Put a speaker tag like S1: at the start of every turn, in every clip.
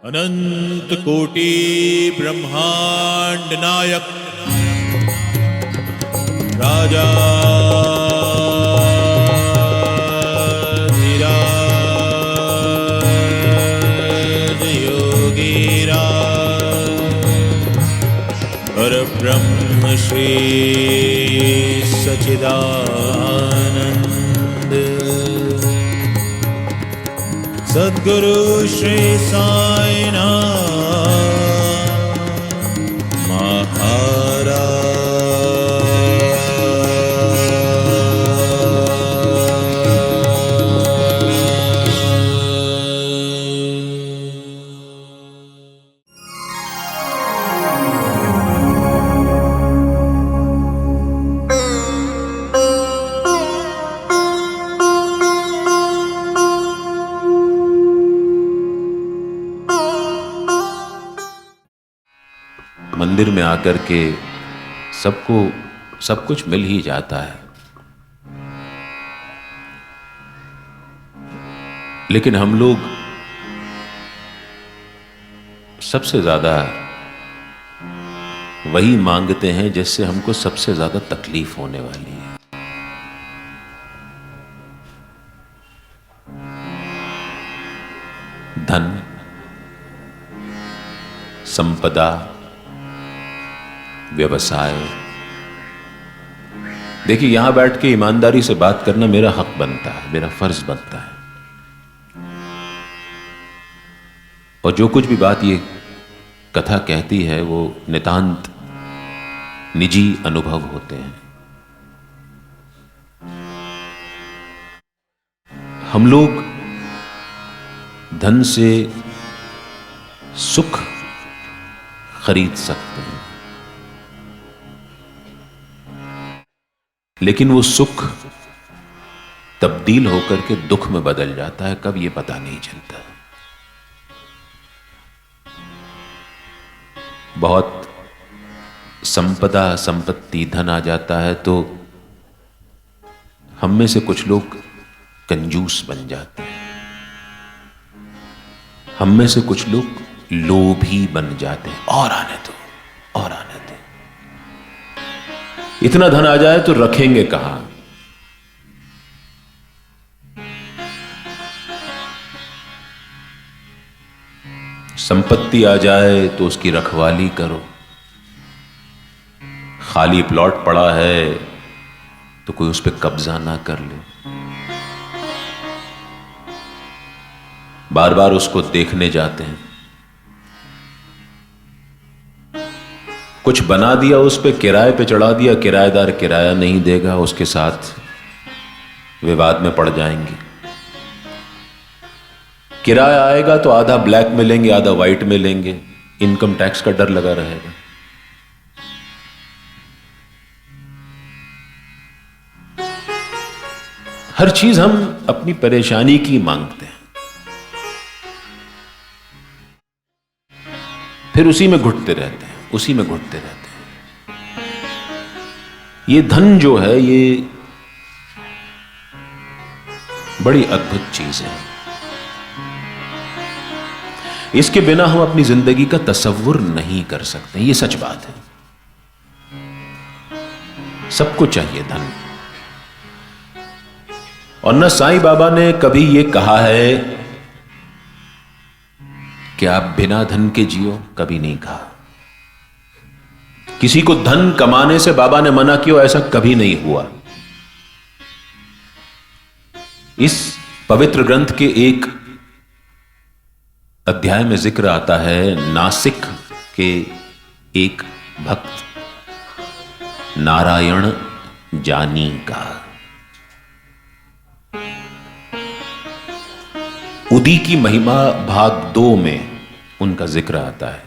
S1: अनंत कोटि ब्रह्मांड नायक राजा धीराज योगीराज परब्रह्म श्री सच्चिदानंद सद्गुरु श्री साईनाथ महाराज।
S2: मंदिर में आकर के सबको सब कुछ मिल ही जाता है, लेकिन हम लोग सबसे ज्यादा वही मांगते हैं जिससे हमको सबसे ज्यादा तकलीफ होने वाली है। धन, संपदा, व्यवसाय। देखिए, यहां बैठ के ईमानदारी से बात करना मेरा हक बनता है, मेरा फर्ज बनता है। और जो कुछ भी बात ये कथा कहती है वो नितांत निजी अनुभव होते हैं। हम लोग धन से सुख खरीद सकते हैं, लेकिन वो सुख तब्दील होकर के दुख में बदल जाता है, कब ये पता नहीं चलता। बहुत संपदा, संपत्ति, धन आ जाता है तो हम में से कुछ लोग कंजूस बन जाते हैं, हम में से कुछ लोग लोभी बन जाते हैं। और आने दो, और आने दो। इतना धन आ जाए तो रखेंगे कहां? संपत्ति आ जाए तो उसकी रखवाली करो। खाली प्लॉट पड़ा है तो कोई उस पर कब्जा ना कर ले, बार बार उसको देखने जाते हैं। कुछ बना दिया, उस पे किराए पे चढ़ा दिया, किराएदार किराया नहीं देगा, उसके साथ विवाद में पड़ जाएंगे। किराया आएगा तो आधा ब्लैक में लेंगे, आधा व्हाइट में लेंगे, इनकम टैक्स का डर लगा रहेगा। हर चीज हम अपनी परेशानी की मांगते हैं, फिर उसी में घुटते रहते हैं, उसी में घुटते रहते हैं। ये धन जो है ये बड़ी अद्भुत चीज है। इसके बिना हम अपनी जिंदगी का तसव्वुर नहीं कर सकते, ये सच बात है। सबको चाहिए धन। और न साईं बाबा ने कभी ये कहा है कि आप बिना धन के जियो, कभी नहीं कहा। किसी को धन कमाने से बाबा ने मना किया, ऐसा कभी नहीं हुआ। इस पवित्र ग्रंथ के एक अध्याय में जिक्र आता है नासिक के एक भक्त नारायण जानी का। उदी की महिमा भाग 2 में उनका जिक्र आता है।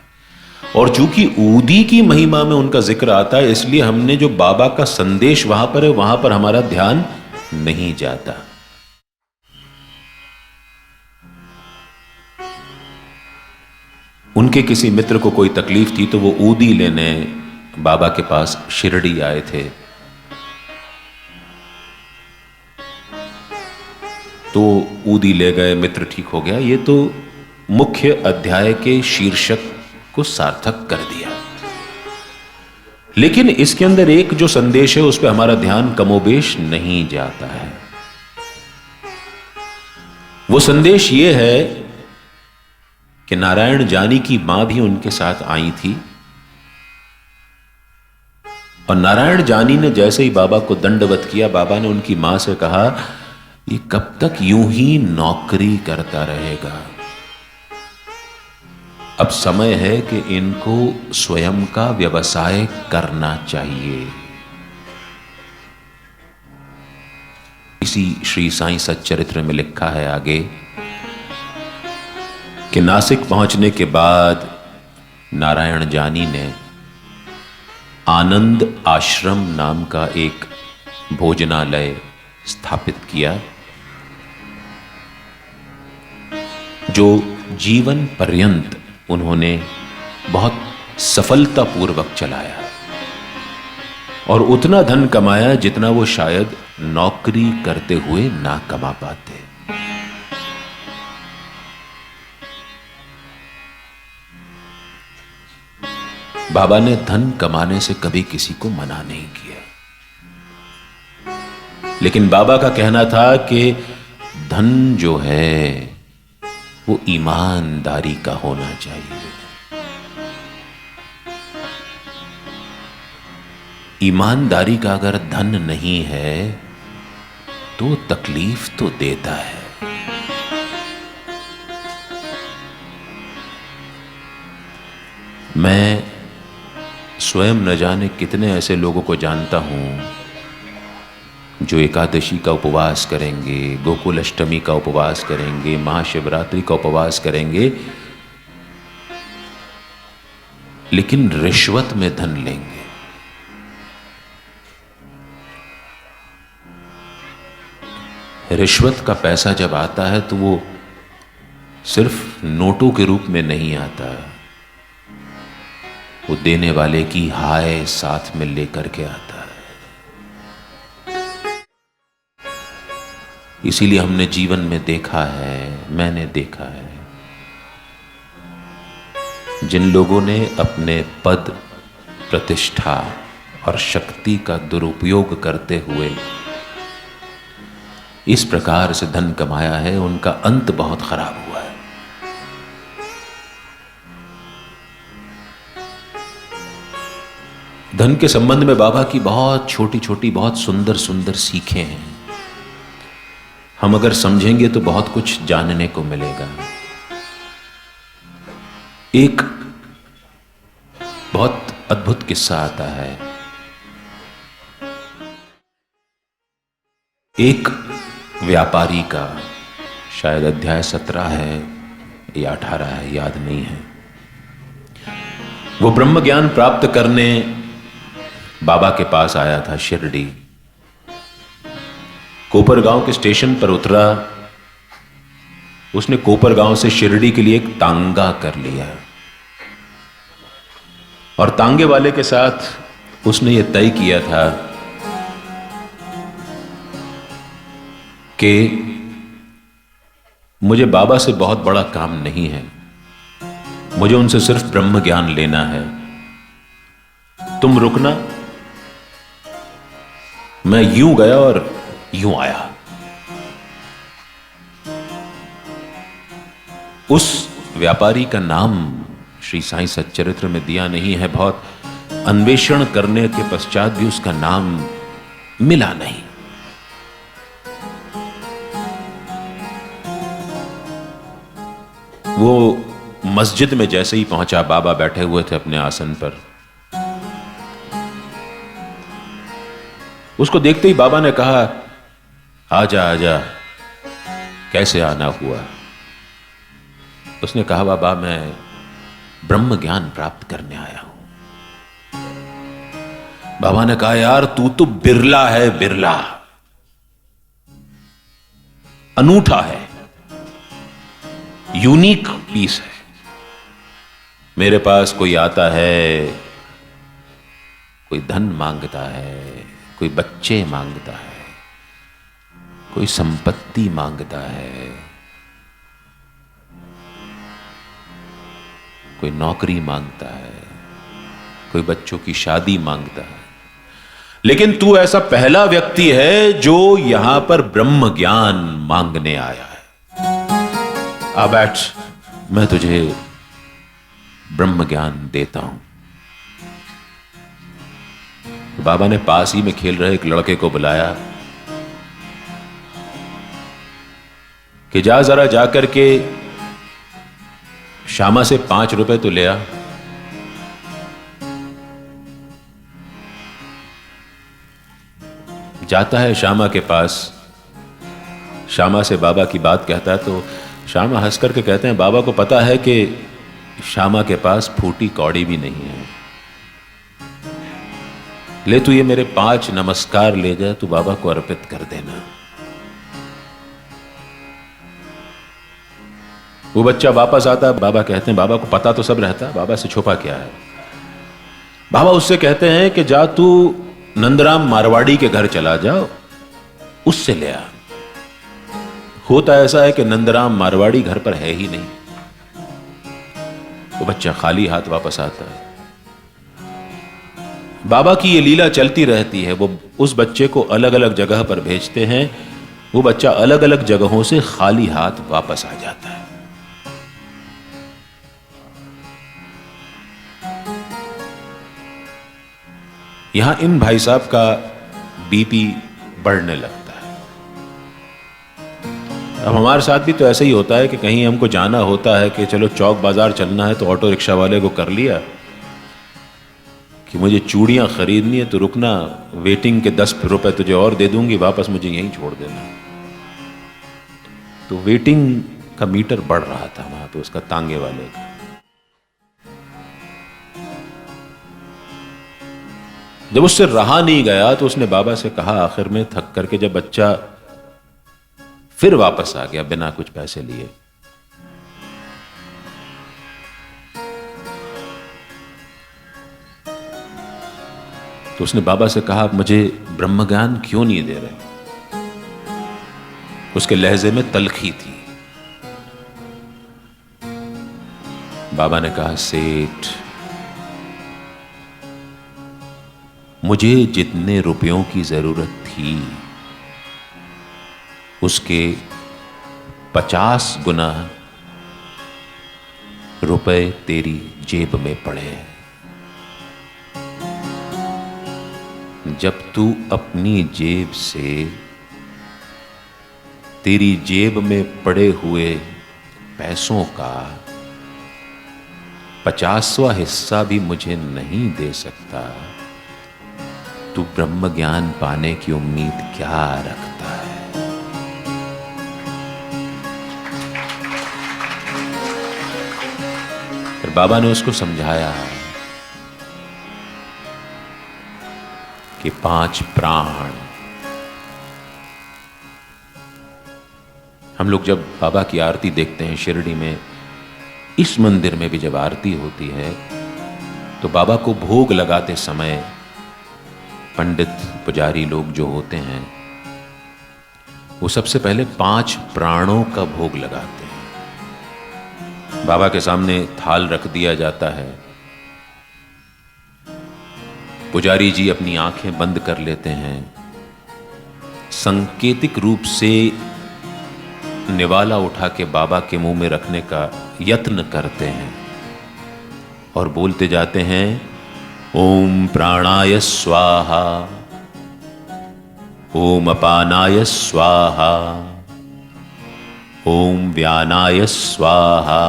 S2: और चूंकि उदी की महिमा में उनका जिक्र आता है, इसलिए हमने जो बाबा का संदेश वहां पर है, वहां पर हमारा ध्यान नहीं जाता। उनके किसी मित्र को कोई तकलीफ थी तो वो ऊदी लेने बाबा के पास शिरडी आए थे। तो ऊदी ले गए, मित्र ठीक हो गया। ये तो मुख्य अध्याय के शीर्षक को सार्थक कर दिया। लेकिन इसके अंदर एक जो संदेश है उस पर हमारा ध्यान कमोबेश नहीं जाता है। वो संदेश ये है कि नारायण जानी की मां भी उनके साथ आई थी, और नारायण जानी ने जैसे ही बाबा को दंडवत किया, बाबा ने उनकी मां से कहा, ये कब तक यूं ही नौकरी करता रहेगा? अब समय है कि इनको स्वयं का व्यवसाय करना चाहिए। इसी श्री साईं सच्चरित्र में लिखा है आगे कि नासिक पहुंचने के बाद नारायण जानी ने आनंद आश्रम नाम का एक भोजनालय स्थापित किया, जो जीवन पर्यंत उन्होंने बहुत सफलतापूर्वक चलाया, और उतना धन कमाया जितना वो शायद नौकरी करते हुए ना कमा पाते। बाबा ने धन कमाने से कभी किसी को मना नहीं किया, लेकिन बाबा का कहना था कि धन जो है वो ईमानदारी का होना चाहिए। ईमानदारी का अगर धन नहीं है तो तकलीफ तो देता है। मैं स्वयं न जाने कितने ऐसे लोगों को जानता हूं जो एकादशी का उपवास करेंगे, गोकुल अष्टमी का उपवास करेंगे, महाशिवरात्रि का उपवास करेंगे, लेकिन रिश्वत में धन लेंगे। रिश्वत का पैसा जब आता है तो वो सिर्फ नोटों के रूप में नहीं आता, वो देने वाले की हाय साथ में लेकर के आता है। इसीलिए हमने जीवन में देखा है, मैंने देखा है, जिन लोगों ने अपने पद, प्रतिष्ठा और शक्ति का दुरुपयोग करते हुए इस प्रकार से धन कमाया है, उनका अंत बहुत खराब हुआ है। धन के संबंध में बाबा की बहुत छोटी छोटी, बहुत सुंदर सुंदर सीखें हैं। हम अगर समझेंगे तो बहुत कुछ जानने को मिलेगा। एक बहुत अद्भुत किस्सा आता है। एक व्यापारी का, शायद अध्याय 17 है या 18 है, याद नहीं है, वो ब्रह्म ज्ञान प्राप्त करने बाबा के पास आया था शिरडी। कोपरगांव के स्टेशन पर उतरा, उसने कोपरगांव से शिरडी के लिए एक तांगा कर लिया, और तांगे वाले के साथ उसने ये तय किया था कि मुझे बाबा से बहुत बड़ा काम नहीं है, मुझे उनसे सिर्फ ब्रह्म ज्ञान लेना है, तुम रुकना। मैं यूं गया और यूं आया। उस व्यापारी का नाम श्री साईं सच्चरित्र में दिया नहीं है, बहुत अन्वेषण करने के पश्चात भी उसका नाम मिला नहीं। वो मस्जिद में जैसे ही पहुंचा, बाबा बैठे हुए थे अपने आसन पर, उसको देखते ही बाबा ने कहा, आजा आजा, कैसे आना हुआ? उसने कहा, बाबा मैं ब्रह्म ज्ञान प्राप्त करने आया हूं। बाबा ने कहा, यार तू तो बिरला है, बिरला, अनूठा है, यूनिक पीस है। मेरे पास कोई आता है, कोई धन मांगता है, कोई बच्चे मांगता है, कोई संपत्ति मांगता है, कोई नौकरी मांगता है, कोई बच्चों की शादी मांगता है, लेकिन तू ऐसा पहला व्यक्ति है जो यहां पर ब्रह्म ज्ञान मांगने आया है। आ बैठ, मैं तुझे ब्रह्म ज्ञान देता हूं। बाबा ने पास ही में खेल रहे एक लड़के को बुलाया कि जा जरा जाकर के श्यामा से 5 रुपए तो ले आ। जाता है श्यामा के पास, श्यामा से बाबा की बात कहता है तो श्यामा हंस करके कहते हैं, बाबा को पता है कि श्यामा के पास फूटी कौड़ी भी नहीं है, ले तू ये मेरे 5 नमस्कार ले जा, तू बाबा को अर्पित कर देना। वो बच्चा वापस आता है, बाबा कहते हैं, बाबा को पता तो सब रहता है, बाबा से छुपा क्या है। बाबा उससे कहते हैं कि जा तू नंदराम मारवाड़ी के घर चला जाओ, उससे ले आ। होता ऐसा है कि नंदराम मारवाड़ी घर पर है ही नहीं। वो बच्चा खाली हाथ वापस आता है। बाबा की ये लीला चलती रहती है, वो उस बच्चे को अलग अलग जगह पर भेजते हैं, वो बच्चा अलग अलग जगहों से खाली हाथ वापस आ जाता है। यहां इन भाई साहब का बीपी बढ़ने लगता है। अब हमारे साथ भी तो ऐसा ही होता है कि कहीं हमको जाना होता है कि चलो चौक बाजार चलना है, तो ऑटो रिक्शा वाले को कर लिया कि मुझे चूड़ियां खरीदनी है, तो रुकना, वेटिंग के 10 रुपए तुझे और दे दूंगी, वापस मुझे यहीं छोड़ देना। तो वेटिंग का मीटर बढ़ रहा था वहां पे उसका, तांगे वाले का। जब उससे रहा नहीं गया तो उसने बाबा से कहा, आखिर में थक करके, जब बच्चा फिर वापस आ गया बिना कुछ पैसे लिए, तो उसने बाबा से कहा, मुझे ब्रह्म ज्ञान क्यों नहीं दे रहे? उसके लहजे में तलखी थी। बाबा ने कहा, सेठ, मुझे जितने रुपयों की जरूरत थी उसके 50 गुना रुपए तेरी जेब में पड़े हैं। जब तू अपनी जेब से तेरी जेब में पड़े हुए पैसों का 50वां हिस्सा भी मुझे नहीं दे सकता, तू ब्रह्म ज्ञान पाने की उम्मीद क्या रखता है? फिर बाबा ने उसको समझाया कि 5 प्राण। हम लोग जब बाबा की आरती देखते हैं शिरडी में, इस मंदिर में भी जब आरती होती है, तो बाबा को भोग लगाते समय पंडित पुजारी लोग जो होते हैं, वो सबसे पहले 5 प्राणों का भोग लगाते हैं। बाबा के सामने थाल रख दिया जाता है, पुजारी जी अपनी आंखें बंद कर लेते हैं, सांकेतिक रूप से निवाला उठा के बाबा के मुंह में रखने का यत्न करते हैं और बोलते जाते हैं, ओम प्राणाय स्वाहा, ओम अपानाय स्वाहा, ओम व्यानाय स्वाहा,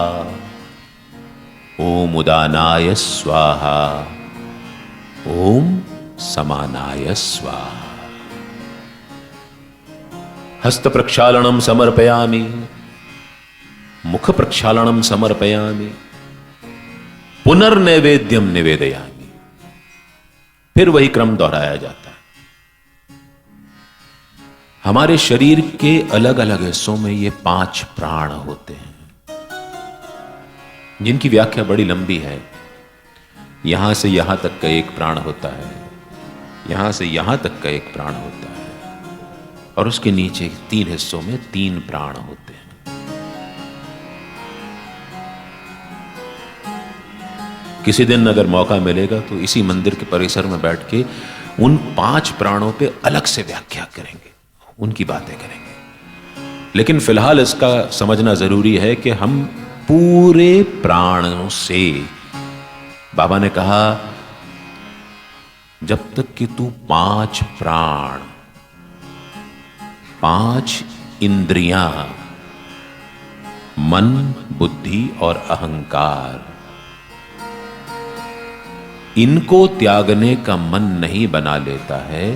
S2: ओम उदानाय स्वाहा, ओम समानाय स्वाहा। हस्त प्रक्षालनम समर्पयामि, मुख प्रक्षालनम समर्पयामि, पुनर्नैवेद्यम निवेदयामि। फिर वही क्रम दोहराया जाता है। हमारे शरीर के अलग अलग हिस्सों में ये 5 प्राण होते हैं, जिनकी व्याख्या बड़ी लंबी है। यहां से यहां तक का एक प्राण होता है, यहां से यहां तक का एक प्राण होता है, और उसके नीचे 3 हिस्सों में 3 प्राण होते हैं। किसी दिन अगर मौका मिलेगा तो इसी मंदिर के परिसर में बैठ के उन 5 प्राणों पे अलग से व्याख्या करेंगे, उनकी बातें करेंगे। लेकिन फिलहाल इसका समझना जरूरी है कि हम पूरे प्राणों से, बाबा ने कहा जब तक कि तू 5 प्राण, 5 इंद्रियां, मन, बुद्धि और अहंकार, इनको त्यागने का मन नहीं बना लेता है,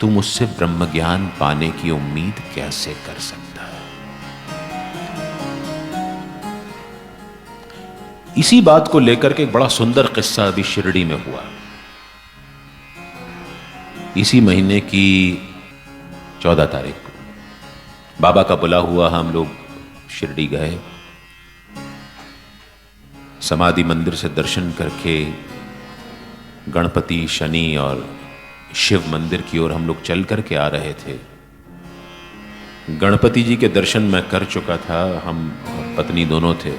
S2: तुम उससे ब्रह्म ज्ञान पाने की उम्मीद कैसे कर सकता है। इसी बात को लेकर के एक बड़ा सुंदर किस्सा अभी शिरडी में हुआ। इसी महीने की 14 तारीख को बाबा का बुला हुआ हम लोग शिरडी गए। समाधि मंदिर से दर्शन करके गणपति, शनि और शिव मंदिर की ओर हम लोग चल करके आ रहे थे। गणपति जी के दर्शन मैं कर चुका था, हम और पत्नी दोनों थे।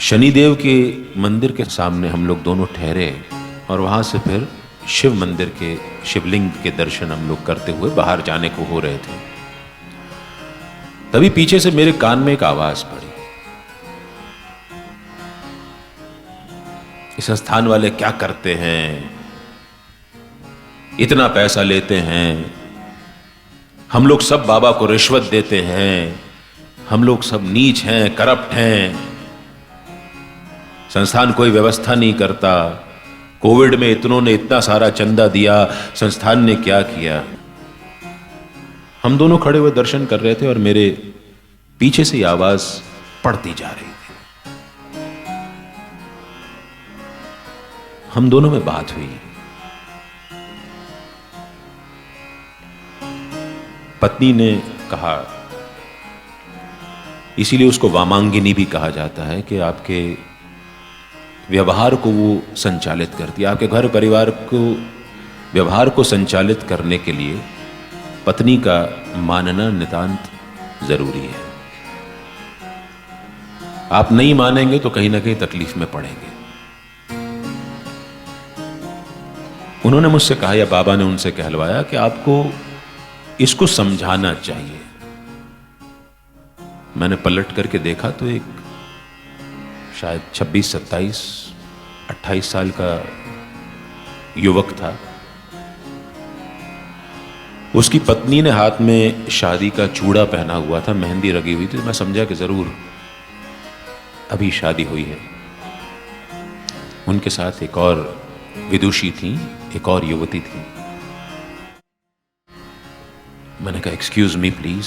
S2: शनिदेव के मंदिर के सामने हम लोग दोनों ठहरे और वहां से फिर शिव मंदिर के शिवलिंग के दर्शन हम लोग करते हुए बाहर जाने को हो रहे थे। तभी पीछे से मेरे कान में एक आवाज पड़ी, इस स्थान वाले क्या करते हैं, इतना पैसा लेते हैं, हम लोग सब बाबा को रिश्वत देते हैं, हम लोग सब नीच हैं, करप्ट हैं, संस्थान कोई व्यवस्था नहीं करता, कोविड में इतनों ने इतना सारा चंदा दिया, संस्थान ने क्या किया। हम दोनों खड़े हुए दर्शन कर रहे थे और मेरे पीछे से आवाज पड़ती जा रही थी। हम दोनों में बात हुई। पत्नी ने कहा, इसीलिए उसको वामांगिनी भी कहा जाता है कि आपके व्यवहार को वो संचालित करती है। आपके घर परिवार को व्यवहार को संचालित करने के लिए पत्नी का मानना नितांत जरूरी है। आप नहीं मानेंगे तो कहीं ना कहीं तकलीफ में पड़ेंगे। उन्होंने मुझसे कहा, या बाबा ने उनसे कहलवाया कि आपको इसको समझाना चाहिए। मैंने पलट करके देखा तो एक शायद 26, 27, 28 साल का युवक था। उसकी पत्नी ने हाथ में शादी का चूड़ा पहना हुआ था, मेहंदी लगी हुई थी। मैं समझा कि जरूर अभी शादी हुई है। उनके साथ एक और विदुषी थी, एक और युवती थी। मैंने कहा, एक्सक्यूज मी प्लीज।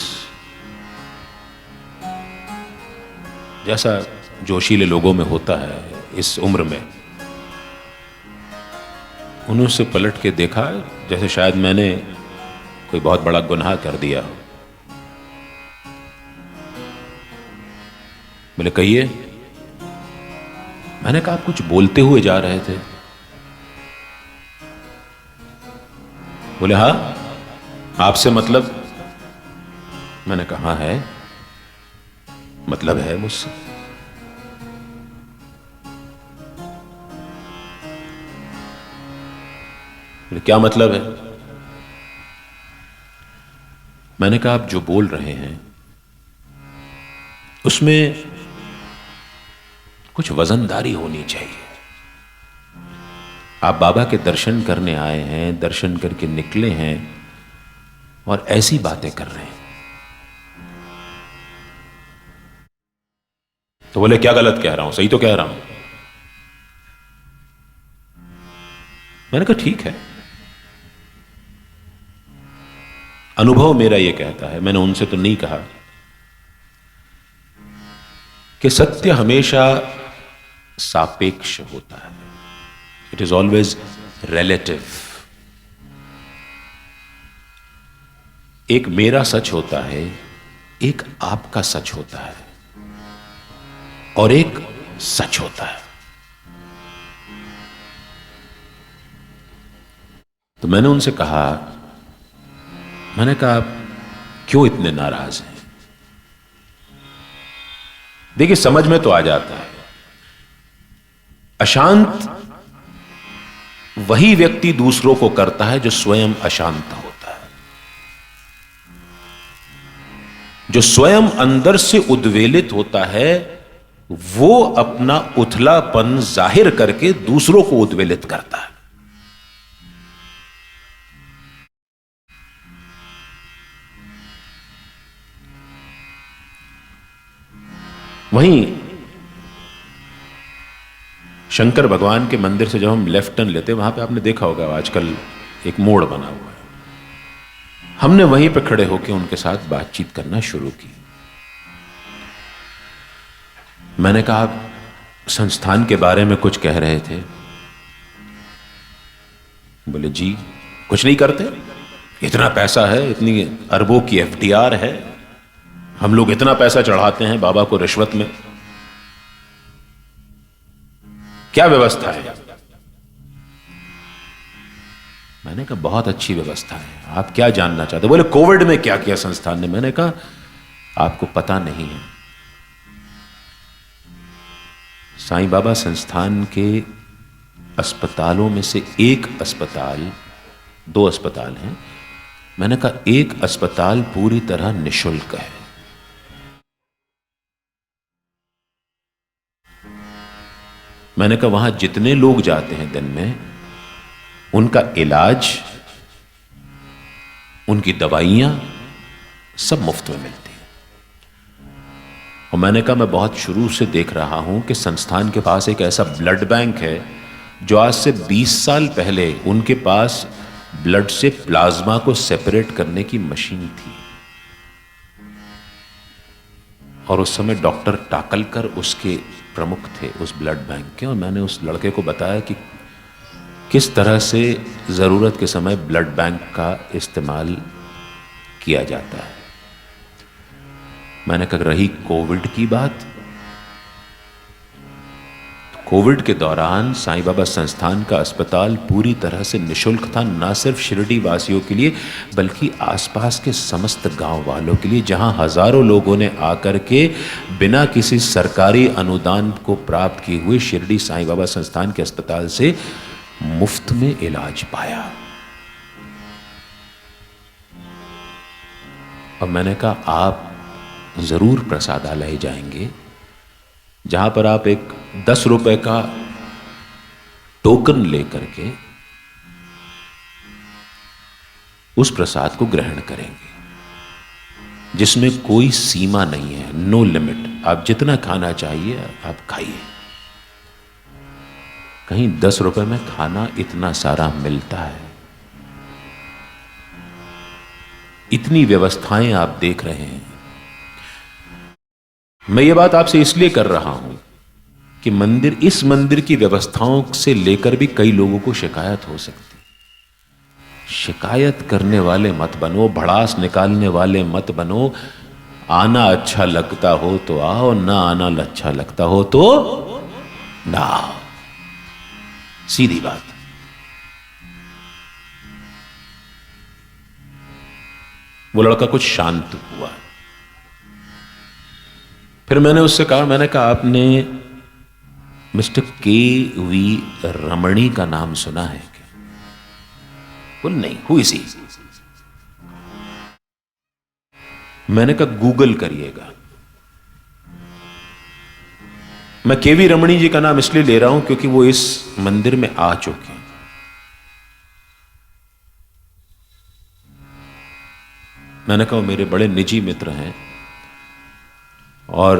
S2: जैसा जोशीले लोगों में होता है इस उम्र में, उन्होंने से पलट के देखा जैसे शायद मैंने कोई बहुत बड़ा गुनाह कर दिया हो। बोले, कहिए। मैंने कहा, आप कुछ बोलते हुए जा रहे थे। बोले, हाँ, आपसे मतलब। मैंने कहा, है मतलब है मुझसे। बोले, क्या मतलब है। मैंने कहा, आप जो बोल रहे हैं उसमें कुछ वजनदारी होनी चाहिए। आप बाबा के दर्शन करने आए हैं, दर्शन करके निकले हैं और ऐसी बातें कर रहे हैं। तो बोले, क्या गलत कह रहा हूं, सही तो कह रहा हूं। मैंने कहा, ठीक है, अनुभव मेरा यह कहता है, मैंने उनसे तो नहीं कहा, कि सत्य हमेशा सापेक्ष होता है। It is always relative. एक मेरा सच होता है, एक आपका सच होता है, और एक सच होता है। तो मैंने उनसे कहा, मैंने कहा, आप क्यों इतने नाराज हैं। देखिए, समझ में तो आ जाता है अशांत वही व्यक्ति दूसरों को करता है जो स्वयं अशांत होता है। जो स्वयं अंदर से उद्वेलित होता है वो अपना उथलापन जाहिर करके दूसरों को उद्वेलित करता है। वहीं शंकर भगवान के मंदिर से जब हम लेफ्ट टर्न लेते हैं, वहां पे आपने देखा होगा आजकल एक मोड़ बना हुआ है। हमने वहीं पे खड़े होकर उनके साथ बातचीत करना शुरू की। मैंने कहा आप संस्थान के बारे में कुछ कह रहे थे। बोले जी कुछ नहीं करते, इतना पैसा है, इतनी अरबों की एफडीआर है, हम लोग इतना पैसा चढ़ाते हैं बाबा को रिश्वत में, क्या व्यवस्था है? मैंने कहा बहुत अच्छी व्यवस्था है, आप क्या जानना चाहते? बोले कोविड में क्या किया संस्थान ने। मैंने कहा आपको पता नहीं है, साईं बाबा संस्थान के अस्पतालों में से एक अस्पताल, 2 अस्पताल हैं, मैंने कहा एक अस्पताल पूरी तरह निशुल्क है। मैंने कहा वहां जितने लोग जाते हैं दिन में, उनका इलाज, उनकी दवाइयां सब मुफ्त में मिलती हैं। और मैंने कहा मैं बहुत शुरू से देख रहा हूं कि संस्थान के पास एक ऐसा ब्लड बैंक है जो आज से 20 साल पहले उनके पास ब्लड से प्लाज्मा को सेपरेट करने की मशीन थी। और उस समय डॉक्टर टाकलकर उसके प्रमुख थे उस ब्लड बैंक के। और मैंने उस लड़के को बताया कि किस तरह से ज़रूरत के समय ब्लड बैंक का इस्तेमाल किया जाता है। मैंने कहा रही कोविड की बात, कोविड के दौरान साईं बाबा संस्थान का अस्पताल पूरी तरह से निशुल्क था, ना सिर्फ शिरडी वासियों के लिए बल्कि आसपास के समस्त गांव वालों के लिए, जहां हजारों लोगों ने आकर के बिना किसी सरकारी अनुदान को प्राप्त किए हुए शिरडी साईं बाबा संस्थान के अस्पताल से मुफ्त में इलाज पाया। और मैंने कहा आप जरूर प्रसादालय जाएंगे जहां पर आप एक 10 रुपए का टोकन लेकर के उस प्रसाद को ग्रहण करेंगे, जिसमें कोई सीमा नहीं है, नो लिमिट। आप जितना खाना चाहिए आप खाइए। कहीं 10 रुपए में खाना इतना सारा मिलता है। इतनी व्यवस्थाएं आप देख रहे हैं। मैं ये बात आपसे इसलिए कर रहा हूं कि इस मंदिर की व्यवस्थाओं से लेकर भी कई लोगों को शिकायत हो सकती। शिकायत करने वाले मत बनो, भड़ास निकालने वाले मत बनो। आना अच्छा लगता हो तो आओ, ना आना अच्छा लगता हो तो ना आओ। सीधी बात। वो लड़का कुछ शांत हुआ। फिर मैंने उससे कहा, मैंने कहा आपने मिस्टर के.वी. रमणी का नाम सुना है क्या? बोल नहीं, हु इज ही? मैंने कहा गूगल करिएगा। मैं के.वी. रमणी जी का नाम इसलिए ले रहा हूं क्योंकि वो इस मंदिर में आ चुके हैं। मैंने कहा मेरे बड़े निजी मित्र हैं और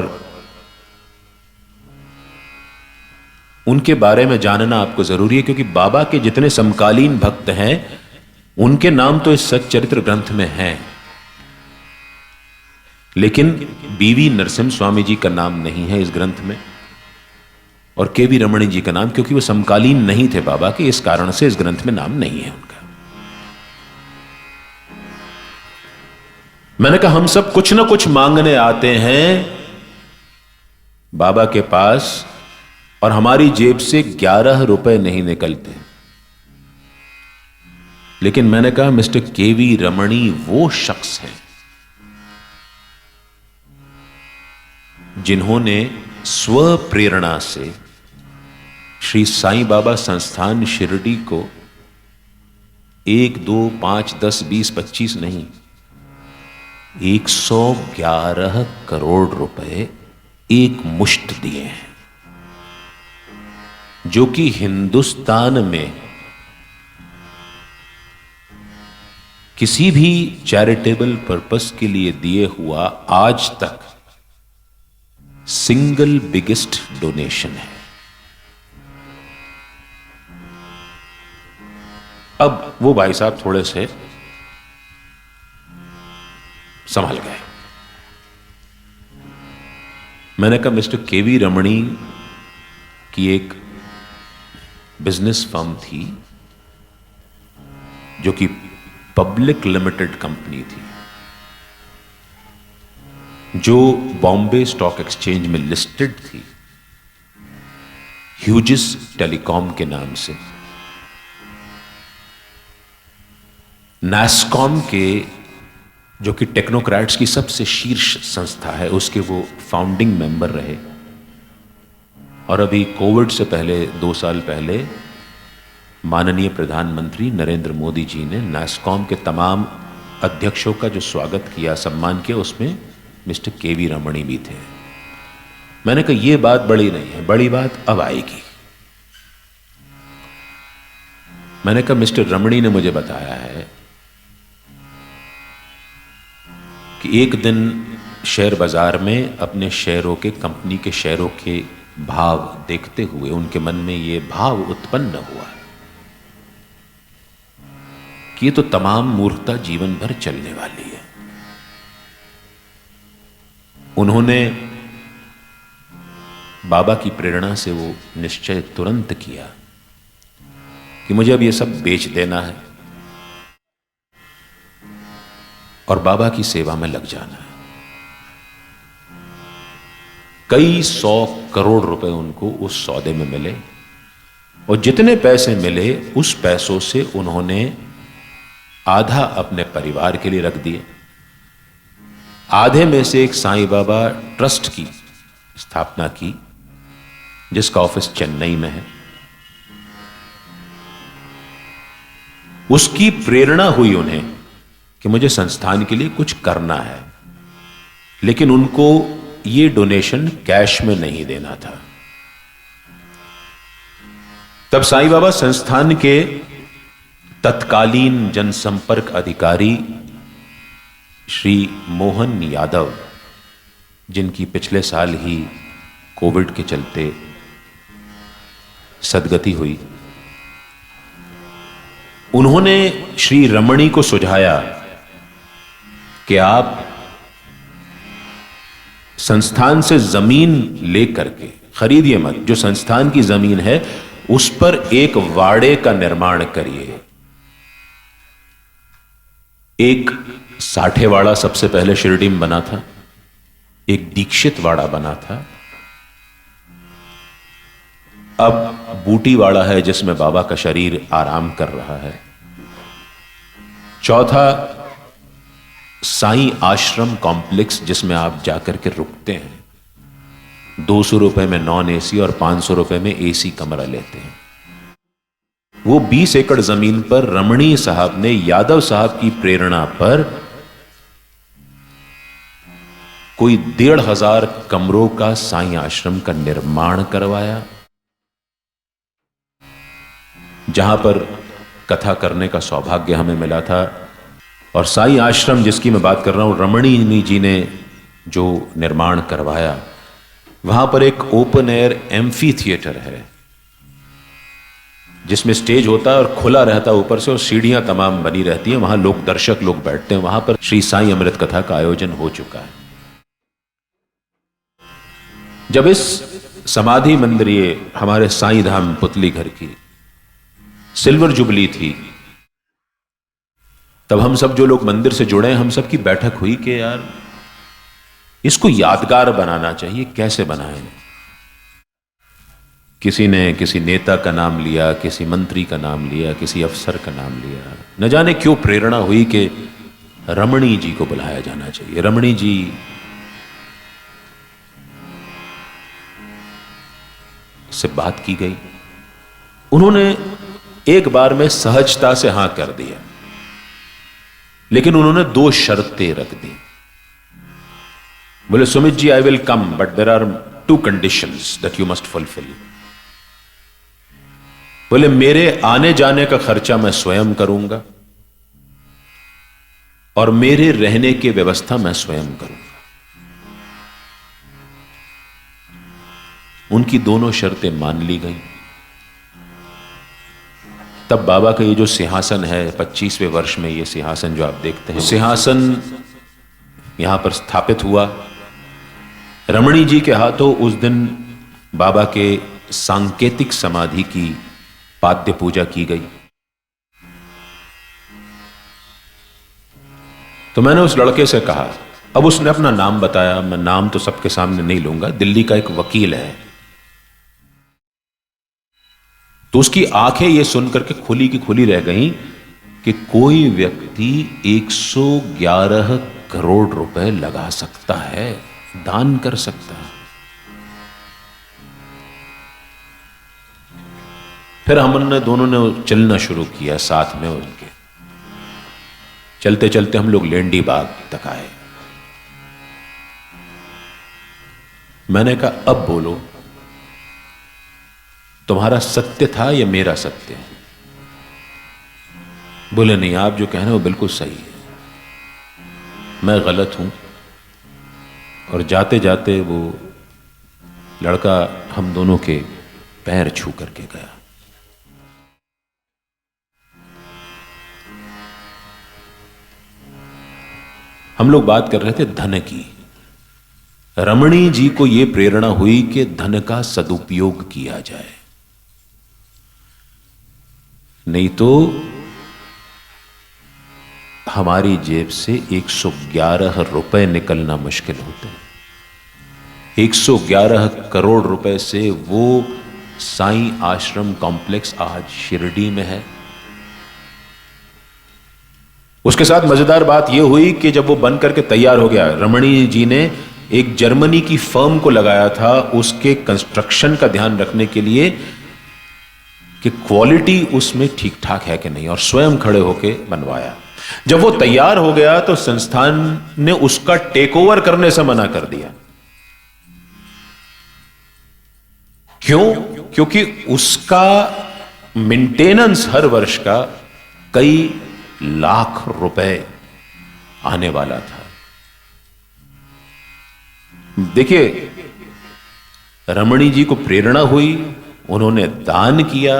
S2: उनके बारे में जानना आपको जरूरी है, क्योंकि बाबा के जितने समकालीन भक्त हैं उनके नाम तो इस सच्चरित्र ग्रंथ में हैं, लेकिन बीवी नरसिम्हा स्वामी जी का नाम नहीं है इस ग्रंथ में, और के.वी. रमणी जी का नाम, क्योंकि वो समकालीन नहीं थे बाबा के, इस कारण से इस ग्रंथ में नाम नहीं है उनका। मैंने कहा हम सब कुछ ना कुछ मांगने आते हैं बाबा के पास और हमारी जेब से 11 रुपए नहीं निकलते। लेकिन मैंने कहा मिस्टर के.वी. रमणी वो शख्स हैं जिन्होंने स्व प्रेरणा से श्री साईं बाबा संस्थान शिरडी को 1, 2, 5, 10, 20, 25 नहीं, 111 करोड़ रुपए एक मुश्त दिए हैं, जो कि हिंदुस्तान में किसी भी चैरिटेबल पर्पस के लिए दिए हुआ आज तक सिंगल बिगेस्ट डोनेशन है। अब वो भाई साहब थोड़े से संभल गए। मैंने कहा मिस्टर केवी रमणी की एक बिजनेस फर्म थी जो कि पब्लिक लिमिटेड कंपनी थी, जो बॉम्बे स्टॉक एक्सचेंज में लिस्टेड थी, ह्यूजिस टेलीकॉम के नाम से। नैस्कॉम के, जो कि टेक्नोक्रेट्स की सबसे शीर्ष संस्था है, उसके वो फाउंडिंग मेंबर रहे। और अभी कोविड से पहले 2 साल पहले माननीय प्रधानमंत्री नरेंद्र मोदी जी ने नैस्कॉम के तमाम अध्यक्षों का जो स्वागत किया, सम्मान किया, उसमें मिस्टर केवी रमणी भी थे। मैंने कहा यह बात बड़ी नहीं है, बड़ी बात अब आएगी। मैंने कहा मिस्टर रमणी ने मुझे बताया है कि एक दिन शेयर बाजार में अपने शेयरों के, कंपनी के शेयरों के भाव देखते हुए उनके मन में यह भाव उत्पन्न हुआ कि ये तो तमाम मूर्खता जीवन भर चलने वाली है। उन्होंने बाबा की प्रेरणा से वो निश्चय तुरंत किया कि मुझे अब ये सब बेच देना है और बाबा की सेवा में लग जाना है। कई 100 करोड़ रुपए उनको उस सौदे में मिले, और जितने पैसे मिले उस पैसों से उन्होंने आधा अपने परिवार के लिए रख दिए, आधे में से एक साईं बाबा ट्रस्ट की स्थापना की, जिसका ऑफिस चेन्नई में है। उसकी प्रेरणा हुई उन्हें कि मुझे संस्थान के लिए कुछ करना है, लेकिन उनको ये डोनेशन कैश में नहीं देना था। तब साईं बाबा संस्थान के तत्कालीन जनसंपर्क अधिकारी श्री मोहन यादव, जिनकी पिछले साल ही कोविड के चलते सदगति हुई, उन्होंने श्री रमणी को सुझाया कि आप संस्थान से जमीन लेकर के, खरीदिए मत, जो संस्थान की जमीन है उस पर एक वाड़े का निर्माण करिए। एक साठे वाड़ा सबसे पहले शिरडी में बना था, एक दीक्षित वाड़ा बना था, अब बूटी वाड़ा है जिसमें बाबा का शरीर आराम कर रहा है। चौथा साईं आश्रम कॉम्प्लेक्स, जिसमें आप जाकर के रुकते हैं। 200 रुपए में नॉन एसी और 500 रुपए में एसी कमरा लेते हैं। वो 20 एकड़ जमीन पर रमणी साहब ने यादव साहब की प्रेरणा पर कोई 1,500 कमरों का साईं आश्रम का निर्माण करवाया, जहां पर कथा करने का सौभाग्य हमें मिला था। और साईं आश्रम जिसकी मैं बात कर रहा हूं, रमणी जी ने जो निर्माण करवाया, वहां पर एक ओपन एयर एम्फी थिएटर है, जिसमें स्टेज होता है और खुला रहता है ऊपर से, और सीढ़ियां तमाम बनी रहती हैं। वहां लोग, दर्शक लोग बैठते हैं। वहां पर श्री साईं अमृत कथा का आयोजन हो चुका है। जब इस समाधि मंदिर, ये हमारे साईं धाम पुतली घर की सिल्वर जुबली थी, तब हम सब जो लोग मंदिर से जुड़े हैं, हम सब की बैठक हुई कि यार इसको यादगार बनाना चाहिए, कैसे बनाएं। किसी ने किसी नेता का नाम लिया, किसी मंत्री का नाम लिया, किसी अफसर का नाम लिया। न जाने क्यों प्रेरणा हुई कि रमणी जी को बुलाया जाना चाहिए। रमणी जी से बात की गई, उन्होंने एक बार में सहजता से हां कर दिया, लेकिन उन्होंने 2 शर्तें रख दी। बोले, Sumit ji, I will come, but there are 2 conditions that you must fulfil. बोले, मेरे आने जाने का खर्चा मैं स्वयं करूंगा और मेरे रहने की व्यवस्था मैं स्वयं करूंगा। उनकी दोनों शर्तें मान ली गई। तब बाबा का ये जो सिंहासन है, 25वें वर्ष में ये सिंहासन जो आप देखते हैं, सिंहासन यहां पर स्थापित हुआ। रमणी जी के हाथों उस दिन बाबा के सांकेतिक समाधि की पाद्य पूजा की गई। तो मैंने उस लड़के से कहा, अब उसने अपना नाम बताया, मैं नाम तो सबके सामने नहीं लूंगा, दिल्ली का एक वकील है। तो उसकी आंखें ये सुनकर के खुली की खुली रह गईं कि कोई व्यक्ति 111 करोड़ रुपए लगा सकता है, दान कर सकता है। फिर हमने दोनों ने चलना शुरू किया साथ में उनके। चलते चलते हम लोग लेंडी बाग तक आए। मैंने कहा, अब बोलो, तुम्हारा सत्य था या मेरा सत्य है? बोले, नहीं, आप जो कह रहे हो बिल्कुल सही है, मैं गलत हूं। और जाते जाते वो लड़का हम दोनों के पैर छू करके गया। हम लोग बात कर रहे थे धन की। रमणी जी को यह प्रेरणा हुई कि धन का सदुपयोग किया जाए, नहीं तो हमारी जेब से 111 रुपए निकलना मुश्किल होते हैं। 111 करोड़ रुपए से वो साईं आश्रम कॉम्प्लेक्स आज शिरडी में है। उसके साथ मजेदार बात यह हुई कि जब वो बन करके तैयार हो गया, रमणी जी ने एक जर्मनी की फर्म को लगाया था उसके कंस्ट्रक्शन का ध्यान रखने के लिए कि क्वालिटी उसमें ठीक ठाक है कि नहीं, और स्वयं खड़े होके बनवाया। जब वो तैयार हो गया तो संस्थान ने उसका टेक ओवर करने से मना कर दिया। क्यों? क्योंकि उसका मेंटेनेंस हर वर्ष का कई लाख रुपए आने वाला था। देखिए, रमणी जी को प्रेरणा हुई, उन्होंने दान किया,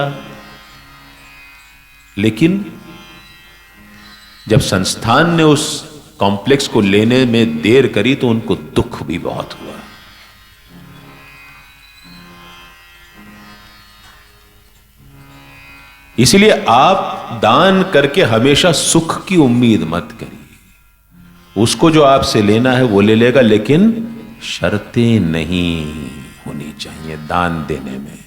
S2: लेकिन जब संस्थान ने उस कॉम्प्लेक्स को लेने में देर करी तो उनको दुख भी बहुत हुआ। इसलिए आप दान करके हमेशा सुख की उम्मीद मत करिए। उसको जो आपसे लेना है वो ले लेगा, लेकिन शर्तें नहीं होनी चाहिए दान देने में।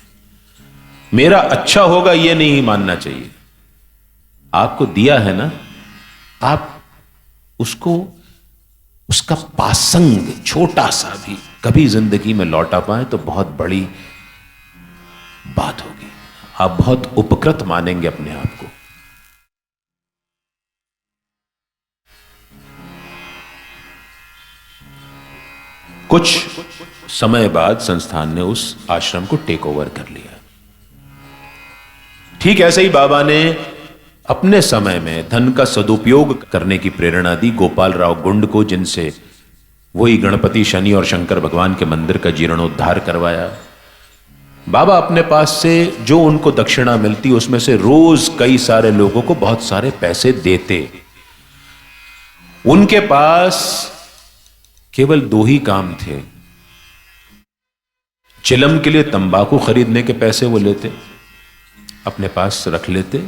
S2: मेरा अच्छा होगा ये नहीं मानना चाहिए। आपको दिया है ना, आप उसको, उसका पासंग छोटा सा भी कभी जिंदगी में लौटा पाए तो बहुत बड़ी बात होगी। आप बहुत उपकृत मानेंगे अपने आप को। कुछ समय बाद संस्थान ने उस आश्रम को टेक ओवर कर लिया। ठीक ऐसे ही बाबा ने अपने समय में धन का सदुपयोग करने की प्रेरणा दी गोपाल राव गुंड को, जिनसे वही गणपति, शनि और शंकर भगवान के मंदिर का जीर्णोद्धार करवाया। बाबा अपने पास से जो उनको दक्षिणा मिलती उसमें से रोज कई सारे लोगों को बहुत सारे पैसे देते। उनके पास केवल 2 ही काम थे। चिलम के लिए तंबाकू खरीदने के पैसे वो लेते, अपने पास रख लेते,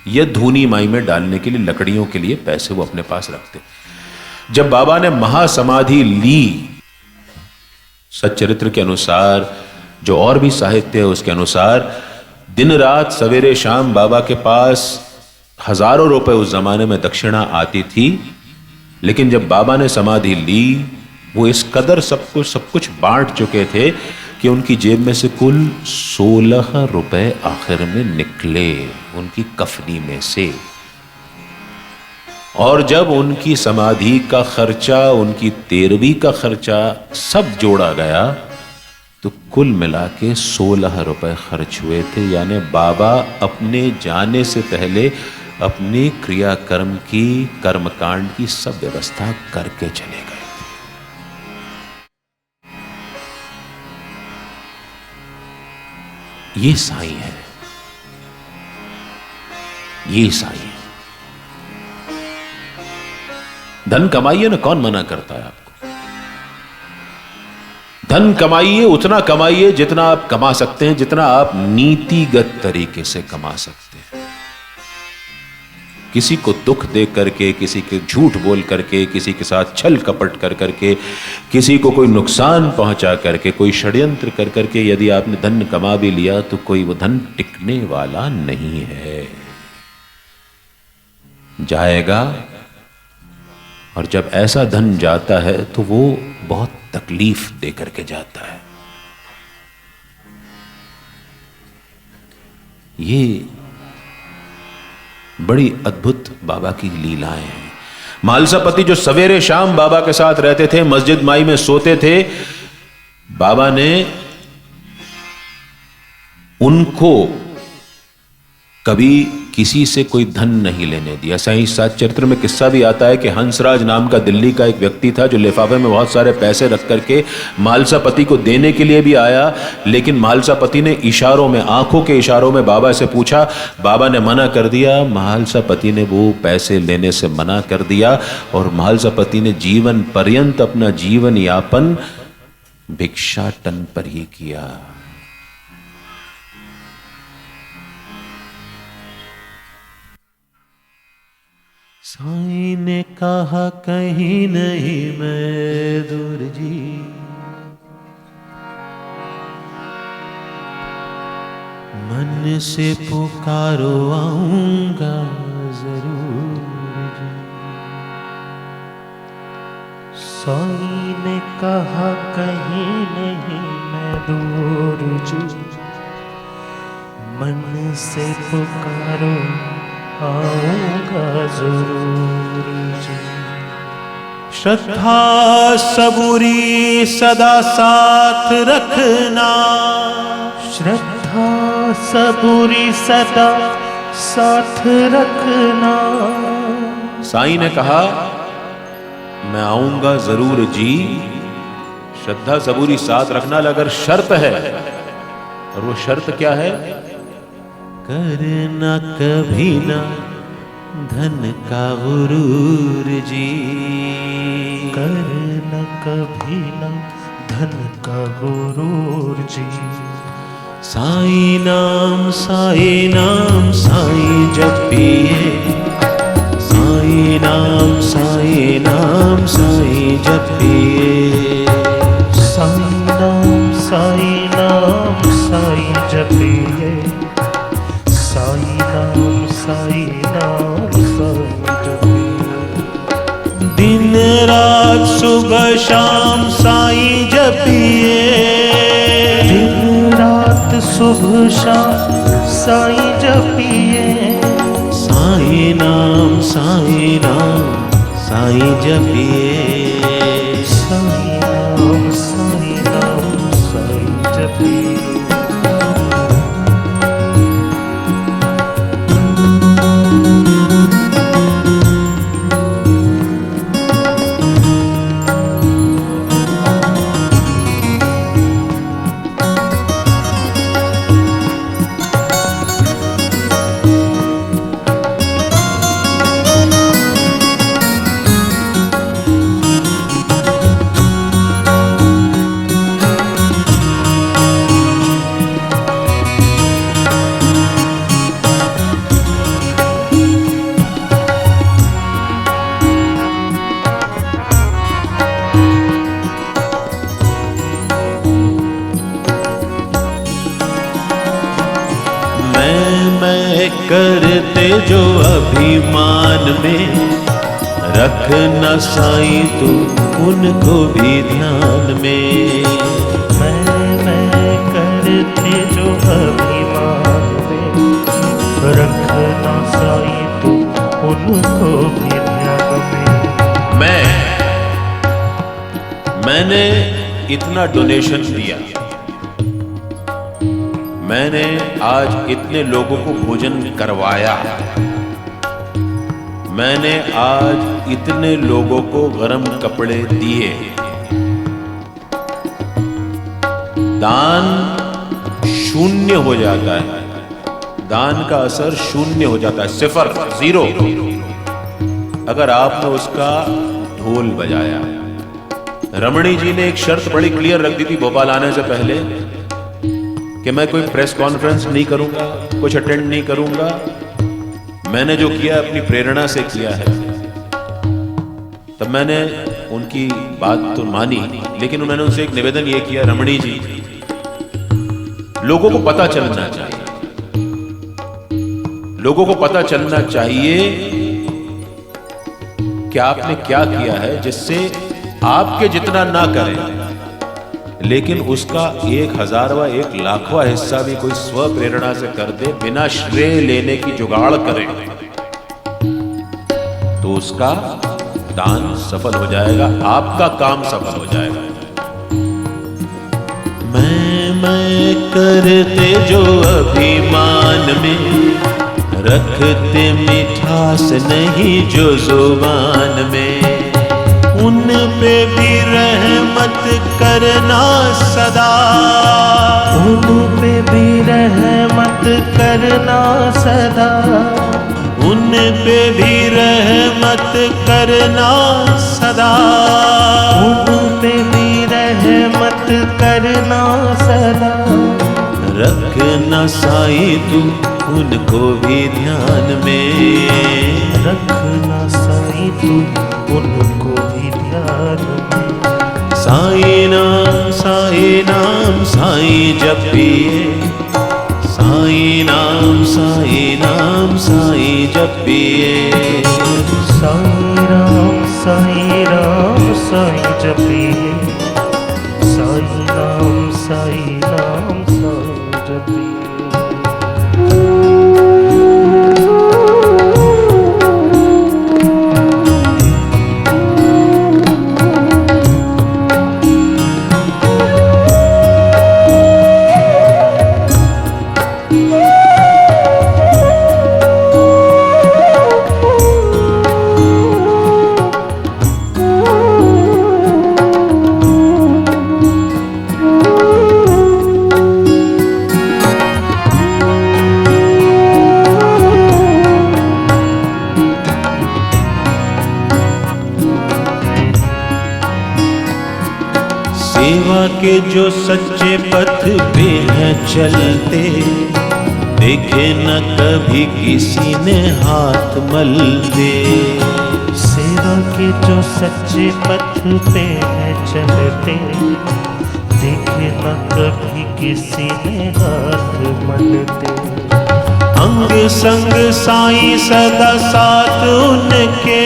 S2: या धूनी माई में डालने के लिए लकड़ियों के लिए पैसे वो अपने पास रखते। जब बाबा ने महासमाधि ली, सच्चरित्र के अनुसार, जो और भी साहित्य है उसके अनुसार, दिन रात सवेरे शाम बाबा के पास हजारों रुपए उस जमाने में दक्षिणा आती थी। लेकिन जब बाबा ने समाधि ली, वो इस कदर सब कुछ बांट चुके थे कि उनकी जेब में से कुल 16 रुपए आखिर में निकले उनकी कफनी में से। और जब उनकी समाधि का खर्चा, उनकी 13वीं का खर्चा सब जोड़ा गया तो कुल मिला के 16 रुपए खर्च हुए थे। यानी बाबा अपने जाने से पहले अपनी क्रियाकर्म की, कर्मकांड की सब व्यवस्था करके चले गए थे। ये साईं है, ये साईं है। धन कमाइए ना, कौन मना करता है आपको? धन कमाइए, उतना कमाइए जितना आप कमा सकते हैं, जितना आप नीतिगत तरीके से कमा सकते हैं। किसी को दुख दे करके, किसी के झूठ बोल करके, किसी के साथ छल कपट कर करके, किसी को कोई नुकसान पहुंचा करके, कोई षड्यंत्र कर करके यदि आपने धन कमा भी लिया तो कोई वो धन टिकने वाला नहीं है, जाएगा। और जब ऐसा धन जाता है तो वो बहुत तकलीफ दे करके जाता है। ये बड़ी अद्भुत बाबा की लीलाएं हैं। मालसापति जो सवेरे शाम बाबा के साथ रहते थे, मस्जिद माई में सोते थे, बाबा ने उनको कभी किसी से कोई धन नहीं लेने दिया। साईं सात चरित्र में किस्सा भी आता है कि हंसराज नाम का दिल्ली का एक व्यक्ति था जो लिफाफे में बहुत सारे पैसे रख करके मालसापति को देने के लिए भी आया, लेकिन मालसापति ने इशारों में, आंखों के इशारों में बाबा से पूछा, बाबा ने मना कर दिया। मालसापति ने वो पैसे लेने से मना कर दिया और मालसापति ने जीवन पर्यंत अपना जीवन यापन भिक्षाटन पर ही किया। साईं ने कहा कहीं नहीं मैं दूर जी, मन से पुकारो आऊंगा जरूर जी।
S3: साईं ने कहा कहीं नहीं मैं दूर जी, मन से पुकारो आऊंगा जरूर जी।
S1: श्रद्धा सबूरी सदा साथ रखना,
S3: श्रद्धा सबूरी सदा साथ रखना।
S2: साईं ने कहा मैं आऊंगा जरूर जी, श्रद्धा सबूरी साथ रखना, अगर शर्त है, और वो शर्त क्या है? करना कभी ना धन का गुरूर जी,
S3: करना कभी ना धन का गुरूर जी।
S2: साईं नाम साईं नाम साईं जपिए, साईं नाम साईं नाम साईं जपिए,
S3: साईं नाम साईं नाम साईं जपिए, साईं नाम साईं नाम साईं जपिए।
S1: दिन रात सुबह शाम साईं जपिए,
S3: दिन रात सुबह शाम साईं जपिए,
S2: साईं नाम साईं नाम साईं जपिए,
S3: साईं नाम साईं नाम साईं जपिए।
S1: करते जो अभिमान में, रखना साईं तू उनको भी ध्यान में।
S3: मैं करते जो अभिमान में, रखना साईं तू उनको भी ध्यान में।
S2: मैंने इतना डोनेशन दिया, मैंने आज इतने लोगों को भोजन करवाया, मैंने आज इतने लोगों को गर्म कपड़े दिए। दान शून्य हो जाता है, दान का असर शून्य हो जाता है, सिफर, जीरो, अगर आपने उसका ढोल बजाया। रमणी जी ने एक शर्त बड़ी क्लियर रख दी थी भोपाल आने से पहले कि मैं कोई प्रेस कॉन्फ्रेंस नहीं करूंगा, कुछ अटेंड नहीं करूंगा, मैंने जो किया अपनी प्रेरणा से किया है। तब मैंने उनकी बात तो मानी, लेकिन मैंने उनसे एक निवेदन ये किया, रमणी जी, लोगों को पता चलना चाहिए, लोगों को पता चलना चाहिए कि आपने क्या किया है, जिससे आपके जितना ना करें लेकिन उसका 1000वां 1,00,000वां हिस्सा भी कोई स्व प्रेरणा से कर दे, बिना श्रेय लेने की जुगाड़ करे, तो उसका दान सफल हो जाएगा, आपका काम सफल हो जाएगा।
S1: मैं करते जो अभिमान में, रखते मिठास नहीं जो जुबान में, उन पे भी रहमत करना सदा,
S3: उन पे भी रहमत करना सदा,
S1: उन पे भी रहमत करना सदा,
S3: उन पे भी रहमत करना सदा।
S1: रखना साईं तू उनको भी ध्यान में,
S3: रखना साईं तू उनको भी ध्यान में।
S1: साईं नाम साईं नाम साईं जपिए, साईं नाम साईं नाम साईं जपिए,
S3: साईं राम साईं राम साईं जपिए, साईं नाम साईं नाम साईं जपिए।
S1: सेवा के जो सच्चे पथ पे हैं चलते, देखे न कभी किसी ने हाथ मलते।
S3: सेवा के जो सच्चे पथ पे है चलते, देखे न कभी किसी ने हाथ मलते।
S1: अंग संग साईं सदा साथ उनके,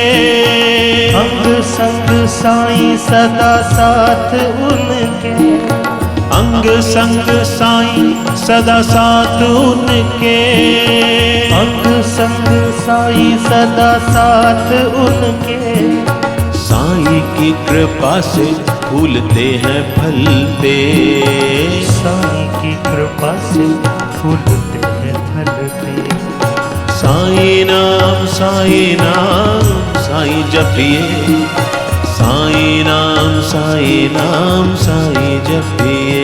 S3: अंग संग साईं सदा साथ उनके,
S1: अंग संग साईं सदा साथ उनके,
S3: अंग संग साईं सदा साथ उनके।
S1: साईं की कृपा से फूलते हैं फलते,
S3: साईं की कृपा से फूलते हैं फलते।
S1: साईं नाम साईं जपिए, साईं नाम साईं जपिए,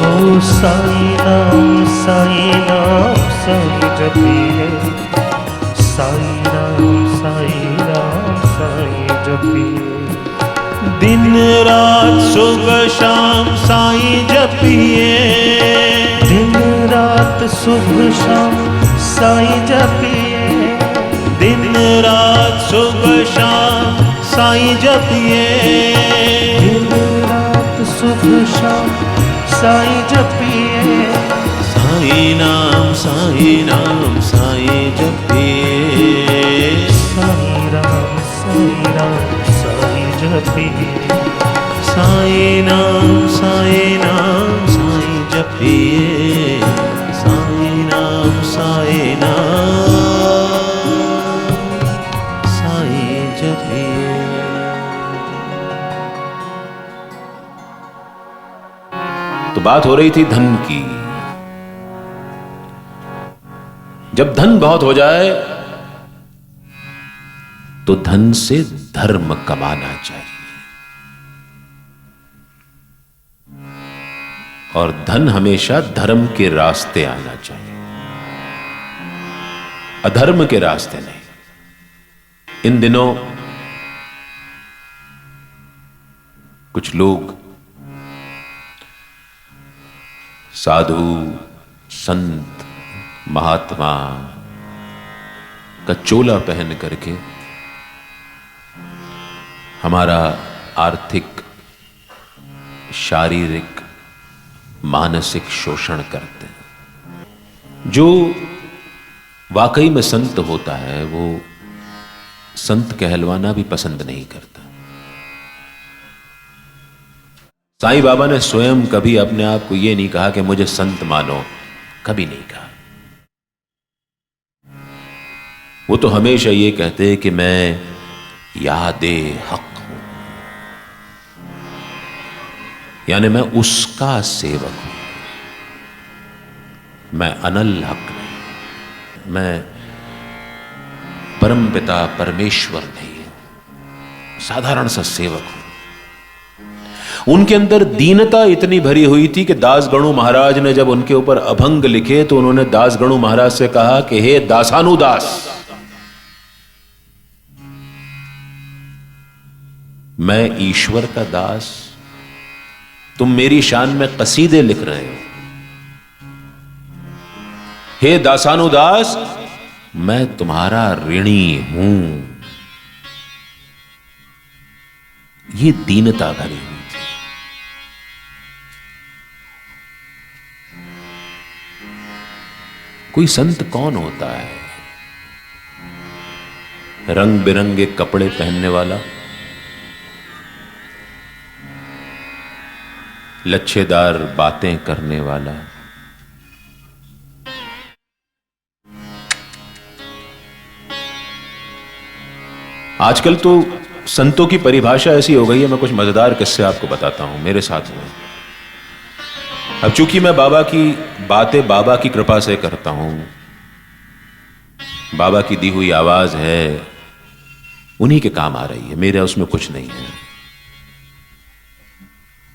S3: ओ साईं नाम साईं जपिए, साईं नाम साईं जपिए।
S1: दिन रात सुबह शाम साईं जपिए,
S3: दिन रात सुबह शाम साईं जपिए,
S1: दिन रात सुबह शाम साईं जपिए,
S3: दिन रात सुबह शाम साईं जपिए।
S1: साईं नाम साईं जपिए,
S3: साईं राम साईं जपिए,
S1: साईं नाम साईं जपिए।
S2: बात हो रही थी धन की। जब धन बहुत हो जाए तो धन से धर्म कमाना चाहिए, और धन हमेशा धर्म के रास्ते आना चाहिए, अधर्म के रास्ते नहीं। इन दिनों कुछ लोग साधु संत महात्मा का चोला पहन करके हमारा आर्थिक, शारीरिक, मानसिक शोषण करते हैं। जो वाकई में संत होता है वो संत कहलवाना भी पसंद नहीं करता। साईं बाबा ने स्वयं कभी अपने आप को यह नहीं कहा कि मुझे संत मानो, कभी नहीं कहा। वो तो हमेशा ये कहते हैं कि मैं यादे हक हूं, यानी मैं उसका सेवक हूं, मैं अनल हक नहीं, मैं परमपिता परमेश्वर नहीं हूं, साधारण सा सेवक हूं। उनके अंदर दीनता इतनी भरी हुई थी कि दास गणु महाराज ने जब उनके ऊपर अभंग लिखे तो उन्होंने दास गणु महाराज से कहा कि हे दासानुदास, मैं ईश्वर का दास, तुम मेरी शान में कसीदे लिख रहे हो। हे दासानुदास, मैं तुम्हारा ऋणी हूं। ये दीनता भरी हुई थी। कोई संत कौन होता है? रंग बिरंगे कपड़े पहनने वाला, लच्छेदार बातें करने वाला, आजकल तो संतों की परिभाषा ऐसी हो गई है। मैं कुछ मजेदार किस्से आपको बताता हूं मेरे साथ में। अब चूंकि मैं बाबा की बातें बाबा की कृपा से करता हूं, बाबा की दी हुई आवाज है, उन्हीं के काम आ रही है, मेरा उसमें कुछ नहीं है,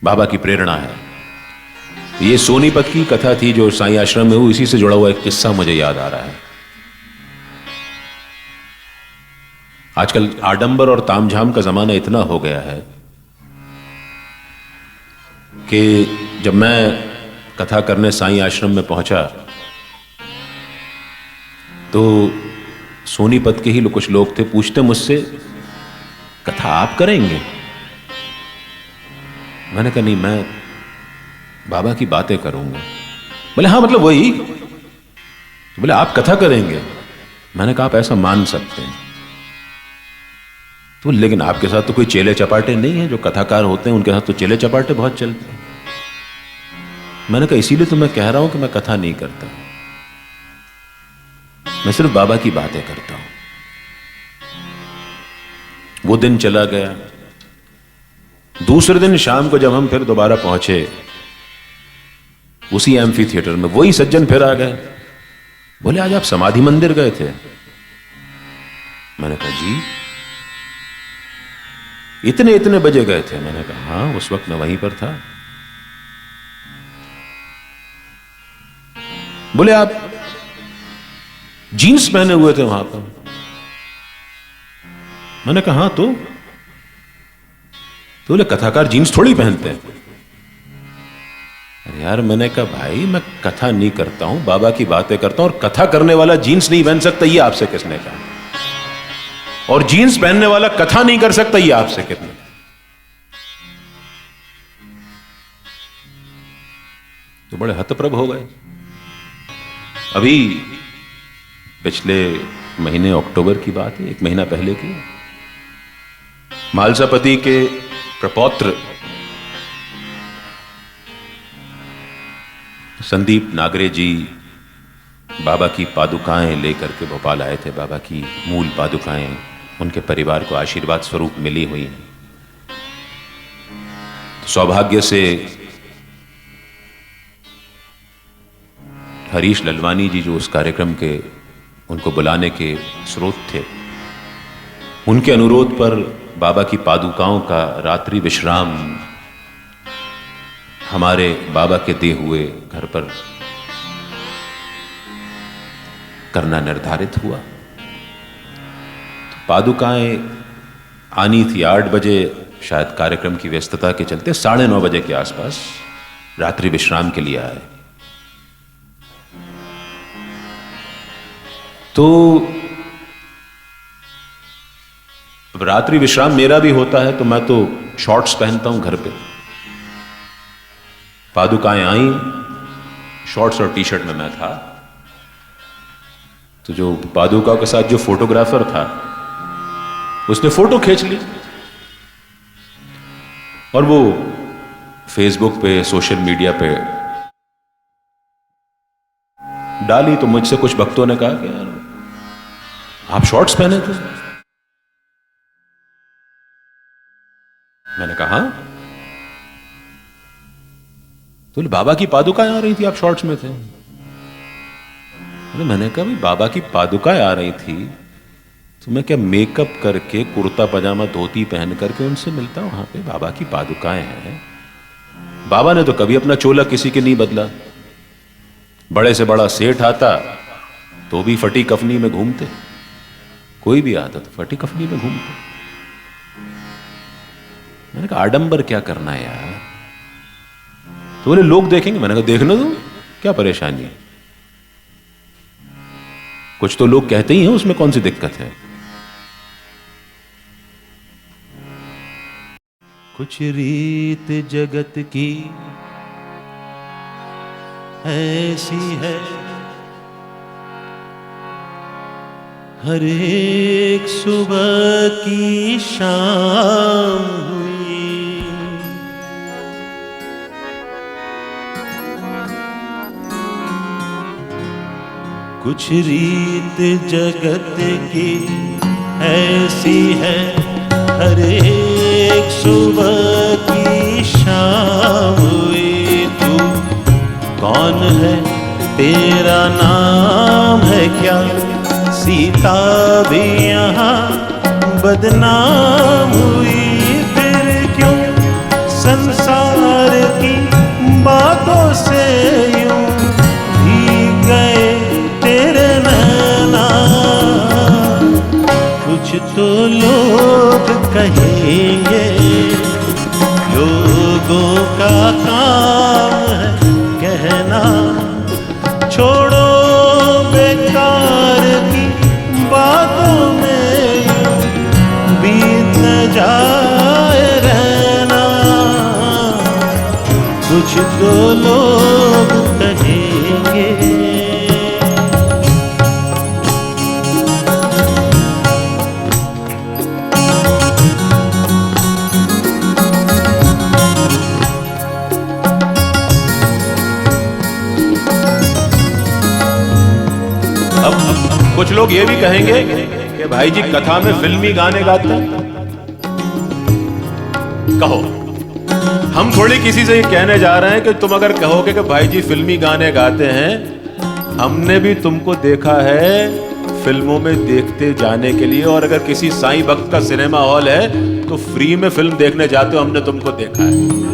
S2: बाबा की प्रेरणा है। ये सोनीपत की कथा थी जो साईं आश्रम में हुई, इसी से जुड़ा हुआ एक किस्सा मुझे याद आ रहा है। आजकल आडंबर और तामझाम का जमाना इतना हो गया है कि जब मैं कथा करने साईं आश्रम में पहुंचा तो सोनीपत के ही कुछ लोग थे, पूछते मुझसे, कथा आप करेंगे? मैंने कहा नहीं, मैं बाबा की बातें करूंगा। बोले हाँ मतलब वही। बोले आप कथा करेंगे? मैंने कहा आप ऐसा मान सकते हैं तो, लेकिन आपके साथ तो कोई चेले चपाटे नहीं है, जो कथाकार होते हैं उनके साथ तो चेले चपाटे बहुत चलते हैं। मैंने कहा इसीलिए तो मैं कह रहा हूं कि मैं कथा नहीं करता, मैं सिर्फ बाबा की बातें करता हूं। वो दिन चला गया। दूसरे दिन शाम को जब हम फिर दोबारा पहुंचे उसी एम्फी थिएटर में, वही सज्जन फिर आ गए। बोले आज आप समाधि मंदिर गए थे? मैंने कहा जी। इतने इतने बजे गए थे? मैंने कहा हाँ, उस वक्त मैं वहीं पर था। बोले आप जीन्स पहने हुए थे वहां पर? मैंने कहा हाँ तो बोले कथाकार जीन्स थोड़ी पहनते हैं। अरे यार, मैंने कहा भाई मैं कथा नहीं करता हूं, बाबा की बातें करता हूं, और कथा करने वाला जीन्स नहीं पहन सकता, ये आपसे किसने कहा? और जीन्स पहनने वाला कथा नहीं कर सकता, ये आपसे कितने? तो बड़े हतप्रभ हो गए। अभी पिछले महीने अक्टूबर की बात है, 1 महीना पहले की, मालसापति के प्रपौत्र संदीप नागरे जी बाबा की पादुकाएं लेकर के भोपाल आए थे। बाबा की मूल पादुकाएं उनके परिवार को आशीर्वाद स्वरूप मिली हुई हैं। तो सौभाग्य से हरीश ललवानी जी जो उस कार्यक्रम के उनको बुलाने के स्रोत थे, उनके अनुरोध पर बाबा की पादुकाओं का रात्रि विश्राम हमारे बाबा के दिए हुए घर पर करना निर्धारित हुआ। तो पादुकाएं आनी थी 8 बजे, शायद कार्यक्रम की व्यस्तता के चलते 9:30 बजे के आसपास रात्रि विश्राम के लिए आए। तो रात्रि विश्राम मेरा भी होता है, तो मैं तो शॉर्ट्स पहनता हूं घर पे। पादुकाएं आई, शॉर्ट्स और टी शर्ट में मैं था। तो जो पादुका के साथ जो फोटोग्राफर था उसने फोटो खींच ली और वो फेसबुक पे, सोशल मीडिया पे डाली। तो मुझसे कुछ भक्तों ने कहा कि यार आप शॉर्ट्स पहने थे। मैंने कहा तो बाबा की पादुकाएं आ रही थी, आप शॉर्ट्स में थे। मैंने कहा भाई बाबा की पादुकाएं आ रही थी तो मैं क्या मेकअप करके, कुर्ता पजामा धोती पहन करके उनसे मिलता हूं? वहां पे बाबा की पादुकाएं हैं। बाबा ने तो कभी अपना चोला किसी के नहीं बदला। बड़े से बड़ा सेठ आता तो भी फटी कफनी में घूमते, कोई भी आता तो फटी कफनी में घूमते। मैंने कहा आडंबर क्या करना है यार? तो बोले लोग देखेंगे। मैंने कहा देखने दो, क्या परेशानी है? कुछ तो लोग कहते ही हैं, उसमें कौन सी दिक्कत है?
S1: कुछ रीत जगत की ऐसी है, हर एक सुबह की शाम हुई, कुछ रीत जगत की ऐसी है, हर एक सुबह की शाम हुई। तू कौन है, तेरा नाम है क्या? सीता भी यहाँ बदनाम हुई। फिर क्यों संसार की बातों से यूं भीग गए तेरे नैना? कुछ तो लोग कहेंगे, लोगों का काम है कहना। छोड़ो बेकार की बातों में बीत न जाए रहना। कुछ तो लोग कहेंगे।
S2: कुछ लोग ये भी कहेंगे कि भाई जी कथा में फिल्मी गाने गाते हैं। कहो, हम थोड़ी किसी से ये कहने जा रहे हैं कि तुम अगर कहोगे कि भाई जी फिल्मी गाने गाते हैं, हमने भी तुमको देखा है फिल्मों में देखते जाने के लिए। और अगर किसी साईं भक्त का सिनेमा हॉल है तो फ्री में फिल्म देखने जाते हो, हमने तुमको देखा है।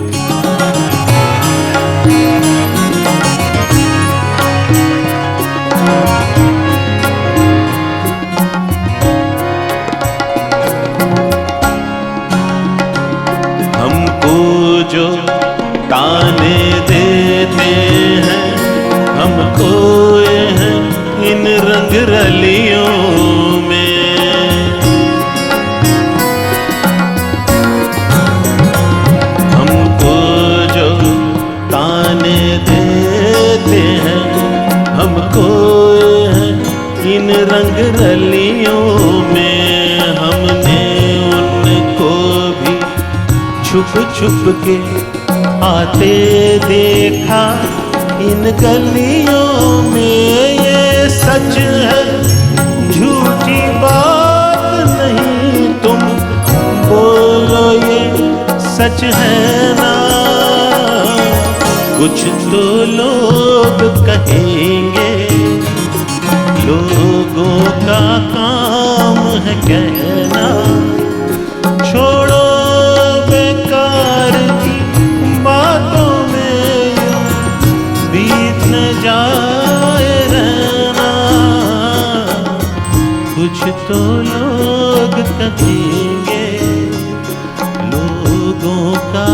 S1: जो ताने देते हैं, हम खोए हैं इन रंग रलियों में। हमको जो ताने देते हैं, हम खोए हैं इन रंग रलियों में। हमने उनको भी छुप छुप के आते देखा इन गलियों में। ये सच है, झूठी बात नहीं, तुम बोलो ये सच है ना? कुछ तो लोग कहेंगे, लोगों का काम है कहना, छोड़ो बेकार की बातों में यूं बीत न जाए रहना। कुछ तो लोग कहेंगे, लोगों का